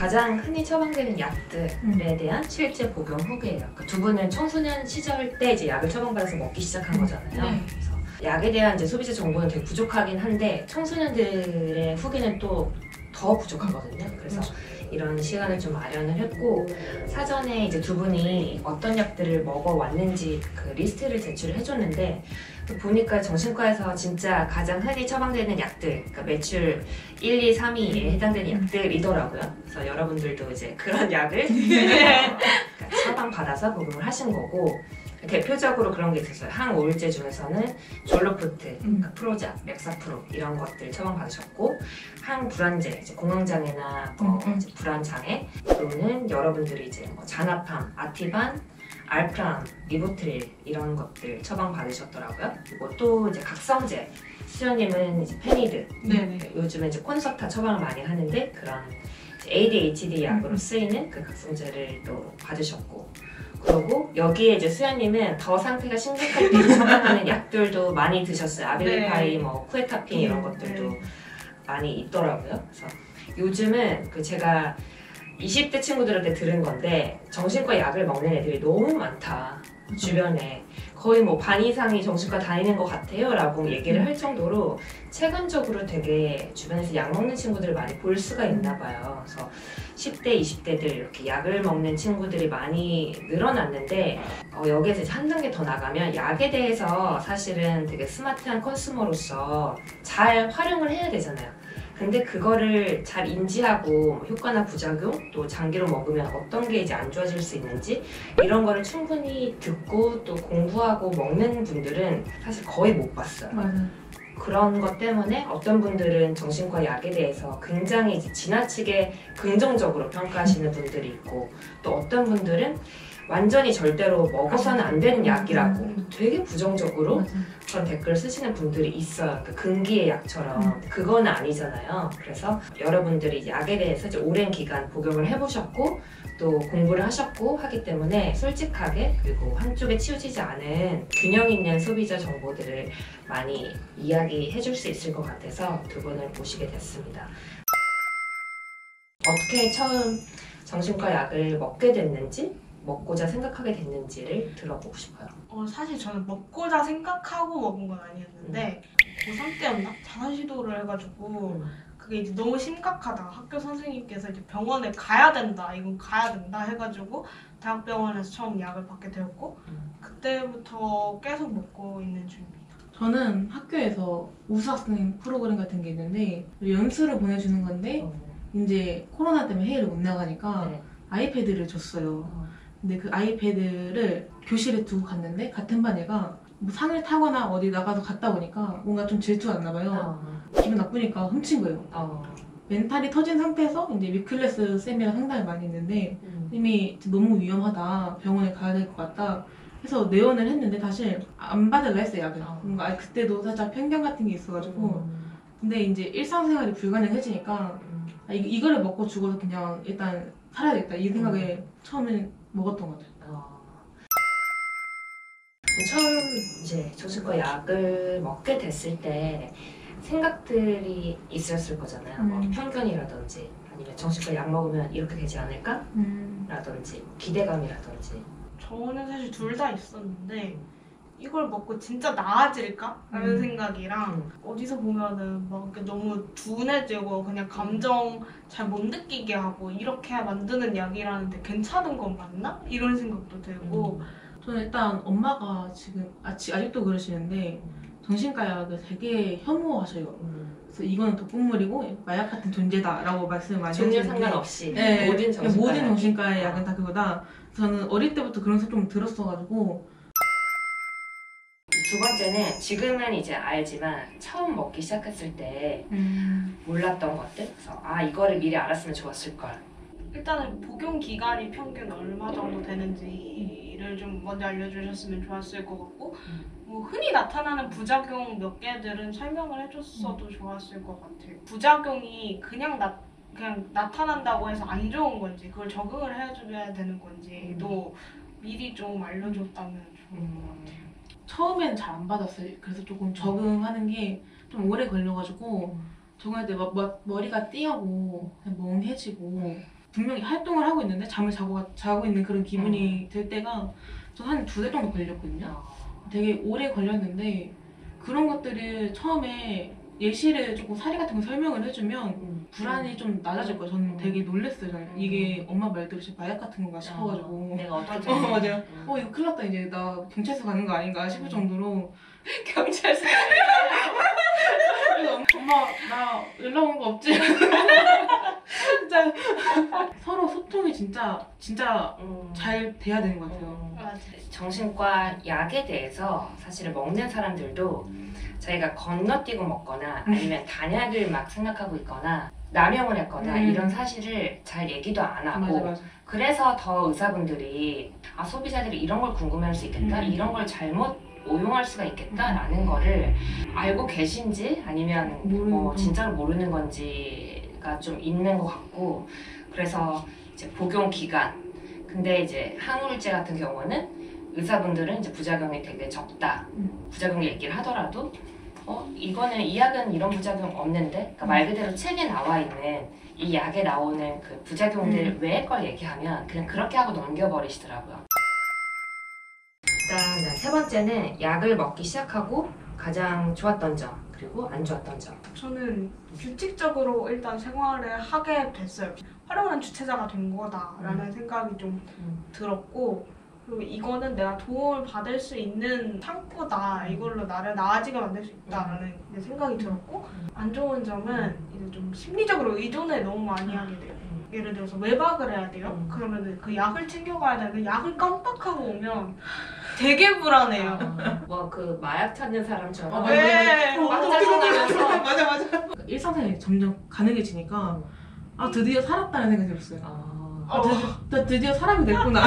가장 흔히 처방되는 약들에 대한 실제 복용 후기예요. 두 분은 청소년 시절 때 이제 약을 처방받아서 먹기 시작한 거잖아요. 네. 그래서 약에 대한 이제 소비자 정보는 되게 부족하긴 한데 청소년들의 후기는 또 더 부족하거든요. 그래서 이런 시간을 좀 마련을 했고 사전에 이제 두 분이 어떤 약들을 먹어왔는지 그 리스트를 제출을 해줬는데 보니까 정신과에서 진짜 가장 흔히 처방되는 약들, 그러니까 매출 1, 2, 3위에 해당되는 약들이더라고요. 그래서 여러분들도 이제 그런 약을 그러니까 처방받아서 복용을 하신 거고 대표적으로 그런 게 있었어요. 항우울제 중에서는 졸로프트, 그러니까 프로작, 렉사프로 이런 것들 처방받으셨고 항불안제, 이제 공황장애나 이제 불안장애 또는 여러분들이 이제 뭐 잔압함, 아티반, 알프람, 리보트릴 이런 것들 처방받으셨더라고요. 그리고 또 이제 각성제, 수연님은 이제 페니드, 요즘에 이제 콘서타 처방을 많이 하는데 그런 ADHD 약으로 쓰이는 그 각성제를 또 받으셨고 그리고 여기에 이제 수연님은 더 상태가 심각할 때 처방하는 약들도 많이 드셨어요. 아빌리파이, 뭐 쿠에타핀 이런 것들도 많이 있더라고요. 그래서 요즘은 그 제가 20대 친구들한테 들은 건데 정신과 약을 먹는 애들이 너무 많다. 주변에 거의 뭐 반 이상이 정신과 다니는 것 같아요 라고 얘기를 할 정도로 체감적으로 되게 주변에서 약 먹는 친구들을 많이 볼 수가 있나 봐요. 그래서 10대, 20대들 이렇게 약을 먹는 친구들이 많이 늘어났는데 여기에서 이제 한 단계 더 나가면 약에 대해서 사실은 되게 스마트한 컨슈머로서 잘 활용을 해야 되잖아요. 근데 그거를 잘 인지하고 효과나 부작용 또 장기로 먹으면 어떤 게 이제 안 좋아질 수 있는지 이런 거를 충분히 듣고 또 공부하고 먹는 분들은 사실 거의 못 봤어요. 맞아요. 그런 것 때문에 어떤 분들은 정신과 약에 대해서 굉장히 이제 지나치게 긍정적으로 평가하시는 분들이 있고 또 어떤 분들은 완전히 절대로 먹어서는 안 되는 약이라고 되게 부정적으로 그런 댓글 쓰시는 분들이 있어요. 그 금기의 약처럼. 그건 아니잖아요. 그래서 여러분들이 약에 대해서 이제 오랜 기간 복용을 해보셨고 또 공부를 하셨고 하기 때문에 솔직하게 그리고 한쪽에 치우치지 않은 균형 있는 소비자 정보들을 많이 이야기해 줄 수 있을 것 같아서 두 분을 모시게 됐습니다. 어떻게 처음 정신과 약을 먹게 됐는지 먹고자 생각하게 됐는지를 들어보고 싶어요. 사실 저는 먹고자 생각하고 먹은 건 아니었는데 고3 때였나? 자살 시도를 해가지고 그게 이제 너무 심각하다. 학교 선생님께서 이제 병원에 가야 된다. 이건 가야 된다 해가지고 대학병원에서 처음 약을 받게 되었고 그때부터 계속 먹고 있는 중입니다. 저는 학교에서 우수학생 프로그램 같은 게 있는데 연수를 보내주는 건데 이제 코로나 때문에 해외를 못 나가니까 아이패드를 줬어요. 근데 그 아이패드를 교실에 두고 갔는데 같은 반 애가 뭐 산을 타거나 어디 나가서 갔다 오니까 뭔가 좀 질투가 났나 봐요. 기분 나쁘니까 훔친 거예요. 멘탈이 터진 상태에서 이제 위클래스 쌤이랑 상담을 많이 했는데 쌤이 너무 위험하다. 병원에 가야 될 것 같다. 해서 내원을 했는데 사실 안 받으려 했어요, 약을. 뭔가 그때도 살짝 편견 같은 게 있어가지고 근데 이제 일상생활이 불가능해지니까 이거를 먹고 죽어도 그냥 일단 살아야겠다 이 생각에 처음에 먹었던 것 같아요. 처음 이제 정신과 약을 먹게 됐을 때 생각들이 있었을 거잖아요. 뭐 편견이라든지 아니면 정신과 약 먹으면 이렇게 되지 않을까? 라든지 기대감이라든지. 저는 사실 둘 다 있었는데 이걸 먹고 진짜 나아질까? 라는 생각이랑 어디서 보면은 막 너무 둔해지고 그냥 감정 잘 못 느끼게 하고 이렇게 만드는 약이라는데 괜찮은 건 맞나? 이런 생각도 들고 저는 일단 엄마가 지금 아직도 그러시는데 정신과 약을 되게 혐오하셔요. 그래서 이거는 독극물이고 마약 같은 존재다 라고 말씀을 많이 하시는데 종류 상관없이 모든 정신과의 약은 다 그거다. 저는 어릴 때부터 그런 생각 좀 들었어가지고. 두 번째는 지금은 이제 알지만 처음 먹기 시작했을 때 몰랐던 것들. 그래서 이거를 미리 알았으면 좋았을 걸. 일단은 복용 기간이 평균 얼마 정도 되는지를 좀 먼저 알려주셨으면 좋았을 것 같고 뭐 흔히 나타나는 부작용 몇 개들은 설명을 해줬어도 좋았을 것 같아요. 부작용이 그냥 나타난다고 해서 안 좋은 건지 그걸 적응을 해줘야 되는 건지도 미리 좀 알려줬다면 좋을 것 같아요. 처음엔 잘 안 받았어요. 그래서 조금 적응하는 게 좀 오래 걸려가지고 적응할 때 머리가 띵하고 멍해지고 분명히 활동을 하고 있는데 잠을 자고 있는 그런 기분이 들 때가 전 한 2달 정도 걸렸거든요. 되게 오래 걸렸는데 그런 것들을 처음에 예시를 조금 사례 같은 거 설명을 해주면 불안이 좀 낮아질 거예요. 저는 되게 놀랐어요. 저는 이게 엄마 말대로 진짜 마약 같은 건가 싶어가지고 내가 어떻게 맞아요. 이거 큰일 났다. 이제 나 경찰서 가는 거 아닌가 싶을 정도로 경찰서 그래서 엄마 나 연락 온 거 없지? 진짜 서로 소통이 진짜 잘 돼야 되는 것 같아요. 정신과 약에 대해서 사실은 먹는 사람들도 저희가 건너뛰고 먹거나 아니면 단약을 막 생각하고 있거나 남용을 했거나 이런 사실을 잘 얘기도 안 하고 맞아. 그래서 더 의사분들이 소비자들이 이런 걸 궁금해할 수 있겠다 이런 걸 잘못 오용할 수가 있겠다라는 거를 알고 계신지 아니면 뭐 진짜로 모르는 건지가 좀 있는 것 같고 그래서 이제 복용 기간 근데 이제 항우울제 같은 경우는 의사분들은 이제 부작용이 되게 적다 부작용 얘기를 하더라도 이거는 이 약은 이런 부작용 없는데 그러니까 말 그대로 책에 나와 있는 이 약에 나오는 그 부작용들 외의 걸 얘기하면 그냥 그렇게 하고 넘겨버리시더라고요. 일단 세 번째는 약을 먹기 시작하고 가장 좋았던 점 그리고 안 좋았던 점. 저는 규칙적으로 일단 생활을 하게 됐어요. 활용하는 주체자가 된 거다라는 생각이 좀 들었고 그리고 이거는 내가 도움을 받을 수 있는 창구다. 이걸로 나를 나아지게 만들 수 있다라는 생각이 들었고 안 좋은 점은 이제 좀 심리적으로 의존을 너무 많이 하게 돼요. 예를 들어서 외박을 해야 돼요. 그러면 그 약을 챙겨가야 되는데 약을 깜빡하고 오면 되게 불안해요. 뭐 그 마약 찾는 사람처럼 네. 막 짜증나면서 맞아. 일상생활이 점점 가능해지니까 드디어 살았다는 생각이 들었어요. 나 드디어 사람이 됐구나.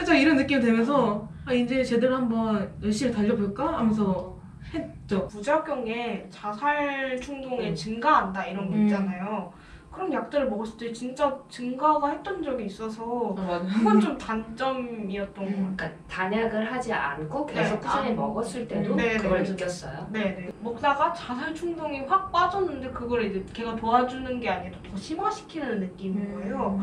저 이런 느낌이 되면서 이제 제대로 한번 열심히 달려볼까 하면서 했죠. 부작용에 자살 충동이 증가한다 이런 거 있잖아요. 그런 약들을 먹었을 때 진짜 증가가 했던 적이 있어서 그건 좀 단점이었던 것 같아요. 그러니까 단약을 하지 않고 계속 꾸준히 먹었을 때도 그걸 느꼈어요? 네네. 먹다가 자살 충동이 확 빠졌는데 그걸 이제 걔가 도와주는 게 아니라 더 심화시키는 느낌인 거예요.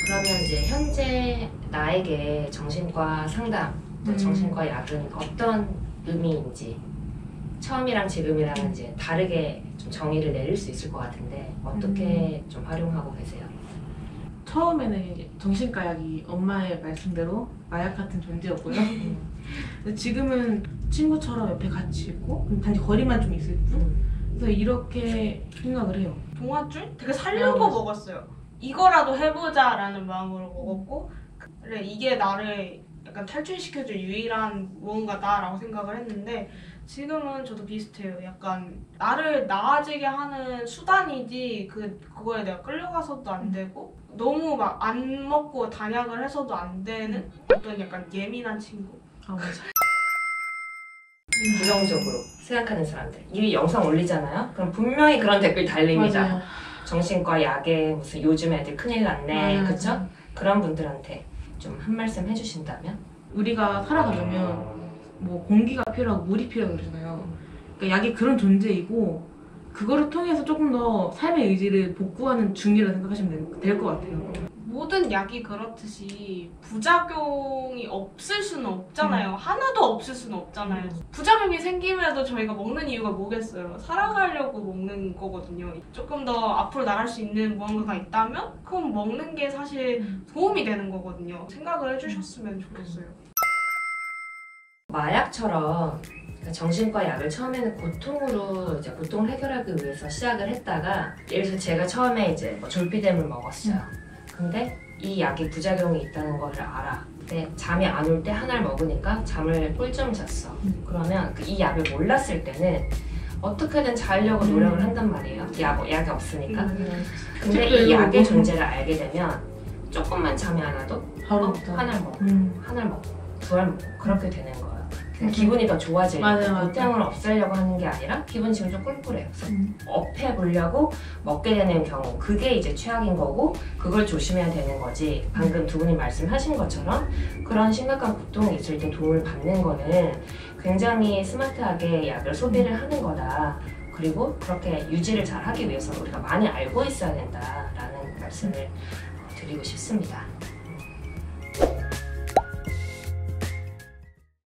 그러면 이제 현재 나에게 정신과 상담, 또 정신과 약은 어떤 의미인지 처음이랑 지금이랑 이제 다르게 좀 정의를 내릴 수 있을 것 같은데 어떻게 좀 활용하고 계세요? 처음에는 이제 정신과 약이 엄마의 말씀대로 마약 같은 존재였고요. 근데 지금은 친구처럼 옆에 같이 있고 단지 거리만 좀 있을 뿐. 그래서 이렇게 생각을 해요. 동아줄? 되게 살려고 먹었어요. 이거라도 해보자라는 마음으로 먹었고 그래 이게 나를 약간 탈출시켜줄 유일한 무언가다라고 생각을 했는데 지금은 저도 비슷해요. 약간 나를 나아지게 하는 수단이지 그거에 내가 끌려가서도 안 되고 너무 막 안 먹고 단약을 해서도 안 되는 어떤 약간 예민한 친구. 맞아. 부정적으로 생각하는 사람들 이 영상 올리잖아요? 그럼 분명히 그런 댓글 달립니다. 맞아요. 정신과 약에 무슨 요즘 애들 큰일 났네 그쵸? 그런 분들한테 좀 한 말씀 해주신다면? 우리가 살아가려면 뭐 공기가 필요하고 물이 필요하고 그러잖아요. 그러니까 약이 그런 존재이고 그거를 통해서 조금 더 삶의 의지를 복구하는 중이라고 생각하시면 될 것 같아요. 모든 약이 그렇듯이 부작용이 없을 수는 없잖아요. 하나도 없을 수는 없잖아요. 부작용이 생기면도 저희가 먹는 이유가 뭐겠어요? 살아가려고 먹는 거거든요. 조금 더 앞으로 나갈 수 있는 무언가가 있다면 그건 먹는 게 사실 도움이 되는 거거든요. 생각을 해주셨으면 좋겠어요. 마약처럼 정신과 약을 처음에는 고통으로 이제 고통을 해결하기 위해서 시작을 했다가 예를 들어서 제가 처음에 이제 뭐 졸피뎀을 먹었어요. 근데 이 약이 부작용이 있다는 거를 알아. 근데 잠이 안 올 때 하나를 먹으니까 잠을 꿀잠 잤어. 그러면 이 약을 몰랐을 때는 어떻게든 자려고 노력을 한단 말이에요. 약이 없으니까. 근데 이 약의 존재를 알게 되면 조금만 잠이 안 와도 바로 하나를 먹고 하나를 먹고 두 알 먹고 그렇게 되는 거예요. 기분이 더 좋아지니까 고통을 없애려고 하는 게 아니라 기분 지금 좀 꿀꿀해요. 그래서 업해보려고 먹게 되는 경우 그게 이제 최악인 거고 그걸 조심해야 되는 거지. 방금 두 분이 말씀하신 것처럼 그런 심각한 고통이 있을 때 도움을 받는 거는 굉장히 스마트하게 약을 소비를 하는 거다. 그리고 그렇게 유지를 잘 하기 위해서 우리가 많이 알고 있어야 된다라는 말씀을 드리고 싶습니다.